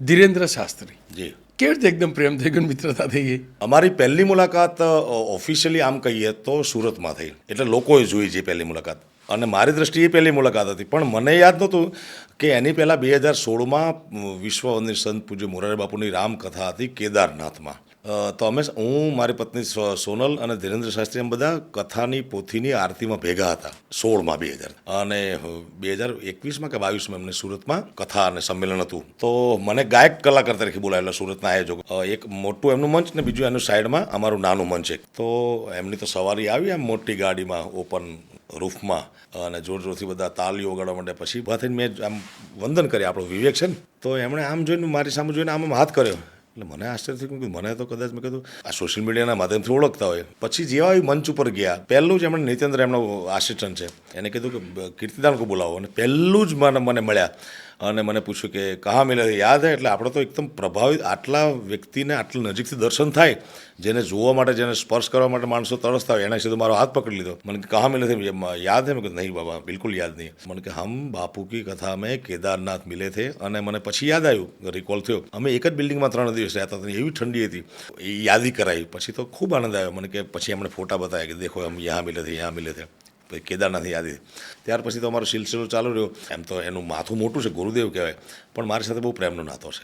ધીરેન્દ્ર શાસ્ત્રી જી કેવી રીતે એકદમ પ્રેમ થઈ ગયો, મિત્રતા થઈ ગઈ? અમારી પહેલી મુલાકાત ઓફિશિયલી આમ કહીએ તો સુરતમાં થઈ, એટલે લોકોએ જોઈ છે પહેલી મુલાકાત. અને મારી દ્રષ્ટિએ પહેલી મુલાકાત હતી, પણ મને યાદ નહોતું કે એની પહેલાં 2016માં વિશ્વવંદનીય સંત પૂજ્ય મોરારી બાપુની રામકથા હતી કેદારનાથમાં. તો હું મારી પત્ની સોનલ અને ધીરેન્દ્ર શાસ્ત્રી એમ બધા કથાની પોથીની આરતીમાં ભેગા હતા 16માં 2000 અને 2021માં કે 22માં એમને સુરતમાં કથા અને સંમેલન હતું. તો મને ગાયક કલાકાર તરીકે બોલાવેલા સુરતના આયોજકો. એક મોટું એમનું મંચ ને બીજું એનું સાઈડમાં અમારું નાનું મંચ એક. તો એમની તો સવારી આવી આમ મોટી ગાડીમાં ઓપન રૂફમાં અને જોર જોરથી બધા તાલીઓ વગાડવા માંડે. પછી ઊભા થઈને મેં આમ વંદન કરી, આપણો વિવેક છે ને, તો એમણે આમ જોઈને મારી સામે જોઈને આમ હાથ કર્યો. એટલે મને આશ્ચર્ય થયું કે મને તો કદાચ મેં કીધું આ સોશિયલ મીડિયાના માધ્યમથી ઓળખતા હોય. પછી જેવા એ મંચ ઉપર ગયા, પહેલું જ એમણે નિતેન્દ્ર એમનો આસિસ્ટન્ટ છે, એને કીધું કે કીર્તિદાનકો બોલાવો, અને પહેલું જ મને મળ્યા અને મને પૂછ્યું કે કહા મિલે યાદ હે. એટલે આપણે તો એકદમ પ્રભાવિત, આટલા વ્યક્તિને આટલા નજીકથી દર્શન થાય, જેને જોવા માટે, જેને સ્પર્શ કરવા માટે માણસો તરસતા હોય, એના સીધો મારો હાથ પકડી લીધો. મને કે કહા મિલે थे, યાદ है? મેં કીધું નહીં બાબા, બિલકુલ યાદ નહીં. મને કે હમ બાપુ કી કથા મેં કેદારનાથ મિલે थे. અને મને પછી યાદ આવ્યું, રિકોલ થયો, અમે એક જ બિલ્ડિંગમાં 3 દિવસ રહેતા હતા, એવી ઠંડી હતી. એ યાદી કરાવી. પછી તો ખૂબ આનંદ આવ્યો મને કે પછી એમણે ફોટા બતાવ્યા કે દેખો હમ યહાં મિલે थे, યહાં મિલે थे. પછી કેદારનાથ યાદી. ત્યાર પછી તો અમારો સિલસિલો ચાલુ રહ્યો. એમ તો એનું માથું મોટું છે, ગુરુદેવ કહેવાય, પણ મારી સાથે બહુ પ્રેમનો નાતો છે.